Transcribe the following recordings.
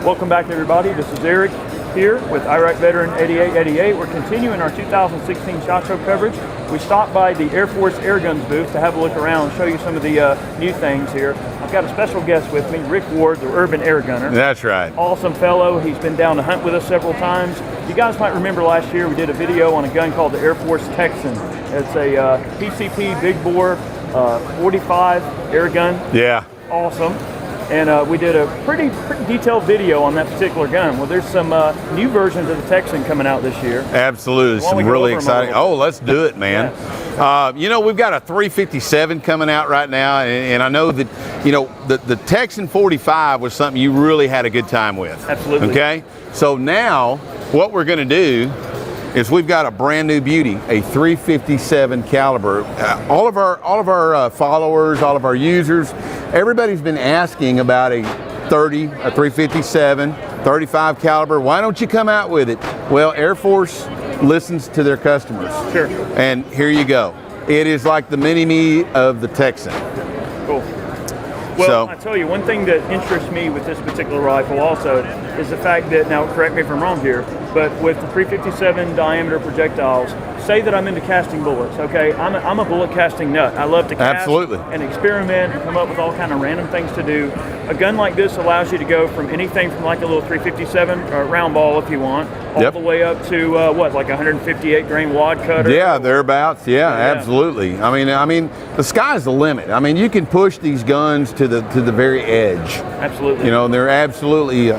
Welcome back, everybody. This is Eric here with Iraq Veteran 8888. We're continuing our 2016 SHOT Show coverage. We stopped by the Airforce Airguns booth to have a look around, show you some of the new things here. I've got a special guest with me, Rick Ward, the Urban Air Gunner. That's right. Awesome fellow. He's been down to hunt with us several times. You guys might remember last year we did a video on a gun called the Airforce Texan. It's a PCP big bore 45 air gun. Yeah. Awesome. And we did a pretty detailed video on that particular gun. Well, there's some new versions of the Texan coming out this year. Absolutely, some really exciting. Oh, let's do it, man. Yeah. You know, we've got a 357 coming out right now, and I know that, you know, the Texan 45 was something you really had a good time with. Absolutely. Okay, so now what we're going to do is we've got a brand new beauty, a 357 caliber. All of our followers, all of our users, everybody's been asking about a 30, a 357, 35 caliber. Why don't you come out with it? Well, Air Force listens to their customers. Sure. And here you go. It is like the mini-me of the Texan. Cool. Well, I tell you, one thing that interests me with this particular rifle also is the fact that, now correct me if I'm wrong here, but with the 357 diameter projectiles, say that I'm into casting bullets, okay? I'm a bullet casting nut. I love to cast and experiment and come up with all kind of random things to do. A gun like this allows you to go from anything from like a little 357 round ball if you want, all the way up to what, like 158 grain wad cutter? Yeah, thereabouts. Yeah, absolutely. I mean, the sky's the limit. I mean, you can push these guns to the very edge. Absolutely. You know, they're absolutely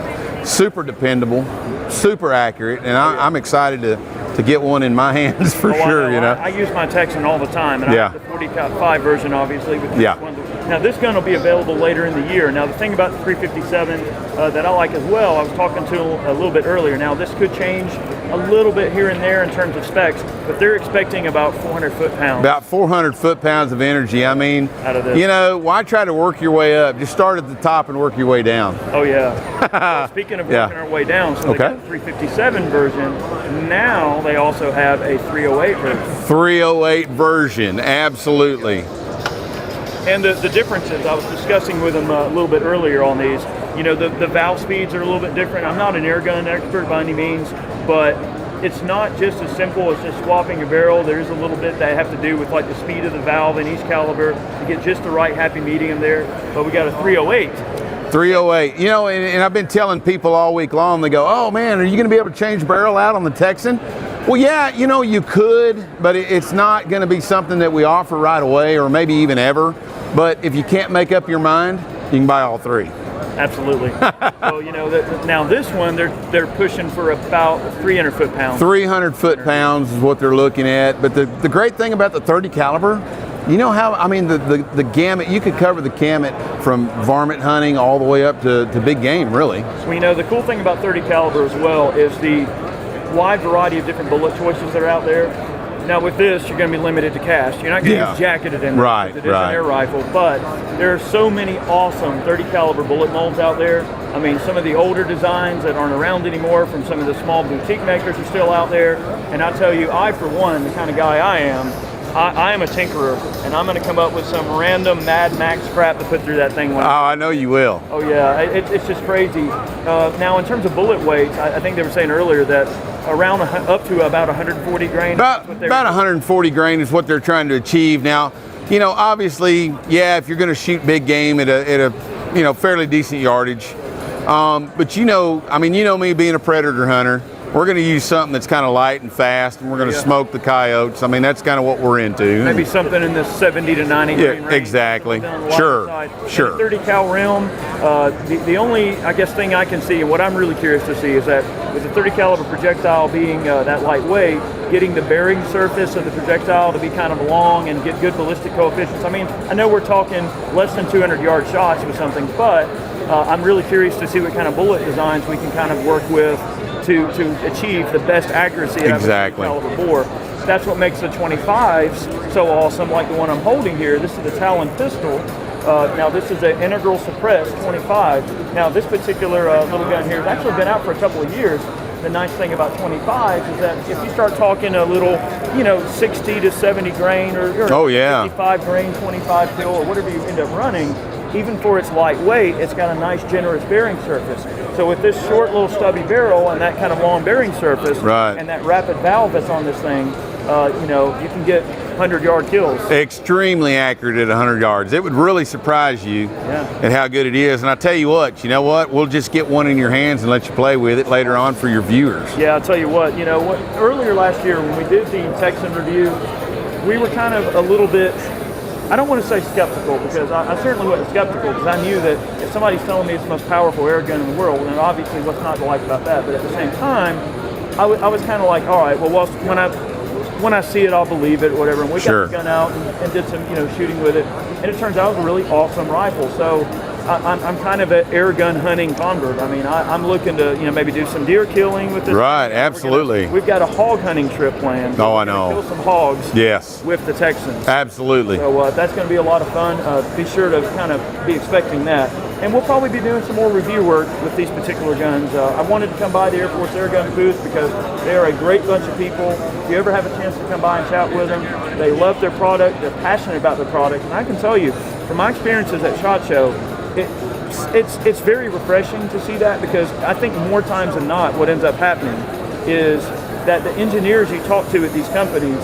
super dependable, super accurate, and I'm excited to get one in my hands for sure. You know, I use my Texan all the time, and I have the 45 version, obviously. With this one. Now, this gun will be available later in the year. Now, the thing about the 357 that I like as well, I was talking to a little bit earlier. Now, this could change a little bit here and there in terms of specs, but they're expecting about 400 foot-pounds. About 400 foot-pounds of energy. I mean, out of this. You know, why try to work your way up? Just start at the top and work your way down. Oh, yeah. Well, speaking of working our way down, so they got the 357 version. Now they also have a 308 version. 308 version, absolutely. And the differences, I was discussing with them a little bit earlier on these. You know, the valve speeds are a little bit different. I'm not an air gun expert by any means, but it's not just as simple as just swapping a barrel. There's a little bit that have to do with like the speed of the valve in each caliber to get just the right happy medium there. But we got a 308. 308. You know, and I've been telling people all week long, they go, oh man, are you going to be able to change barrel out on the Texan? Well, yeah, you know, you could, but it's not going to be something that we offer right away or maybe even ever. But if you can't make up your mind, you can buy all three. Absolutely. So, you know, now this one, they're pushing for about 300 foot-pounds. 300 foot-pounds is what they're looking at. But the great thing about the 30 caliber, you know how, I mean, the gamut, you could cover the gamut from varmint hunting all the way up to big game, really. So, you know, the cool thing about 30 caliber as well is the wide variety of different bullet choices that are out there. Now with this, you're going to be limited to cast. You're not going to use jacketed in there. Right, it is an air rifle, but there are so many awesome 30 caliber bullet molds out there. I mean, some of the older designs that aren't around anymore from some of the small boutique makers are still out there. And I tell you, I, for one, the kind of guy I am a tinkerer, and I'm going to come up with some random Mad Max crap to put through that thing. I know you will. Oh yeah, it's just crazy. Now in terms of bullet weight, I think they were saying earlier that around up to about 140 grain. About 140 grain is what they're trying to achieve. Now, you know, obviously, yeah, if you're going to shoot big game at a you know, fairly decent yardage, but you know, I mean, you know me being a predator hunter. We're going to use something that's kind of light and fast, and we're going to smoke the coyotes. I mean, that's kind of what we're into. Maybe something in the 70 to 90 grain range. Exactly. Sure. 30 cal rim. The only, I guess, thing I can see, and what I'm really curious to see, is that with the 30 caliber projectile being that lightweight, getting the bearing surface of the projectile to be kind of long and get good ballistic coefficients. I mean, I know we're talking less than 200 yard shots with something, but I'm really curious to see what kind of bullet designs we can kind of work with to achieve the best accuracy out of a caliber bore. That's what makes the 25s so awesome, like the one I'm holding here. This is the Talon Pistol. Now this is an integral suppressed 25. Now this particular little gun here has actually been out for a couple of years. The nice thing about 25s is that if you start talking a little, you know, 60 to 70 grain or 55 grain, 25 pill, or whatever you end up running, even for its lightweight, it's got a nice, generous bearing surface. So with this short, little stubby barrel and that kind of long bearing surface, and that rapid valve that's on this thing, you know, you can get 100-yard kills. Extremely accurate at 100 yards. It would really surprise you at how good it is. And I tell you what, we'll just get one in your hands and let you play with it later on for your viewers. Yeah, I'll tell you what, earlier last year when we did the Texan review, we were kind of a little bit, I don't want to say skeptical, because I certainly wasn't skeptical, because I knew that if somebody's telling me it's the most powerful air gun in the world, then obviously what's not to like about that. But at the same time, I was kind of like, all right, well, when I see it, I'll believe it, whatever. And we got the gun out and did some, shooting with it. And it turns out it was a really awesome rifle. So I'm kind of an air gun hunting convert. I mean, I'm looking to, maybe do some deer killing with this. Right, absolutely. We've got a hog hunting trip planned. Oh, I know. Kill some hogs. Yes. With the Texans. Absolutely. So that's going to be a lot of fun. Be sure to kind of be expecting that. And we'll probably be doing some more review work with these particular guns. I wanted to come by the Airforce Airguns booth because they are a great bunch of people. If you ever have a chance to come by and chat with them, they love their product, they're passionate about their product. And I can tell you, from my experiences at SHOT Show, it's very refreshing to see that, because I think more times than not what ends up happening is that the engineers you talk to at these companies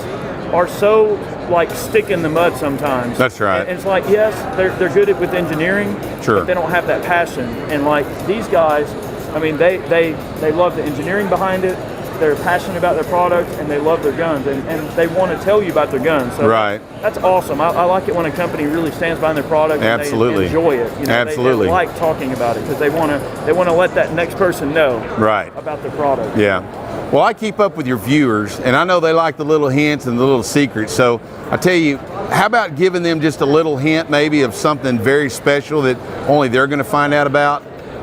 are so like stick in the mud sometimes. That's right. And it's like, yes, they're good with engineering, but they don't have that passion. And like these guys, I mean, they love the engineering behind it. They're passionate about their product, and they love their guns, and they want to tell you about their guns. So that's awesome. I like it when a company really stands behind their product and they enjoy it. Absolutely. They like talking about it because they want to let that next person know about their product. Yeah. Well, I keep up with your viewers, and I know they like the little hints and the little secrets. So I tell you, how about giving them just a little hint maybe of something very special that only they're going to find out about,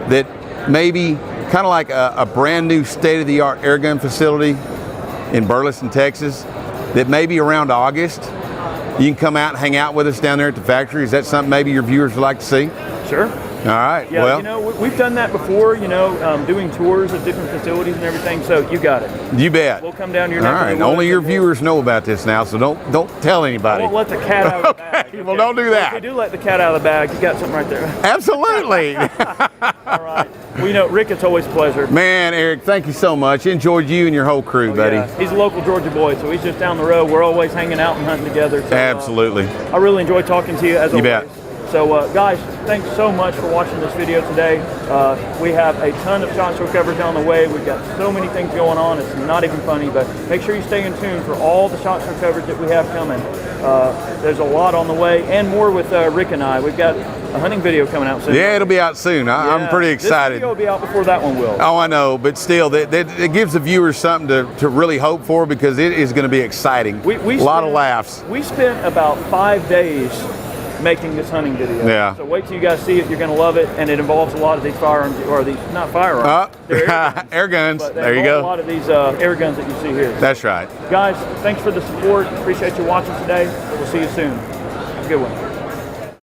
that maybe kind of like a brand new state-of-the-art airgun facility in Burleson, Texas, that maybe around August you can come out and hang out with us down there at the factory. Is that something maybe your viewers would like to see? Sure. All right. Yeah, we've done that before, doing tours of different facilities and everything, so you got it. You bet. We'll come down here. All right. Only your viewers know about this now, so don't tell anybody. I won't let the cat out of the bag. Well, don't do that. If you do let the cat out of the bag, you got something right there. Absolutely. All right. Well, Rick, it's always a pleasure. Man, Eric, thank you so much. Enjoyed you and your whole crew, buddy. Yeah. He's a local Georgia boy, so he's just down the road. We're always hanging out and hunting together. So, absolutely. I really enjoy talking to you, as always. You bet. So guys, thanks so much for watching this video today. We have a ton of SHOT Show coverage on the way. We've got so many things going on, it's not even funny, but make sure you stay in tune for all the SHOT Show coverage that we have coming. There's a lot on the way, and more with Rick and I. We've got a hunting video coming out soon. Yeah, it'll be out soon. I'm pretty excited. This video will be out before that one will. Oh, I know, but still, it gives the viewers something to really hope for, because it is going to be exciting. A lot of laughs. We spent about 5 days making this hunting video. Yeah. So wait till you guys see it. You're going to love it, and it involves a lot of these firearms, or these not firearms. They're air guns. There you go. A lot of these air guns that you see here. That's right. Guys, thanks for the support. Appreciate you watching today. We'll see you soon. Have a good one.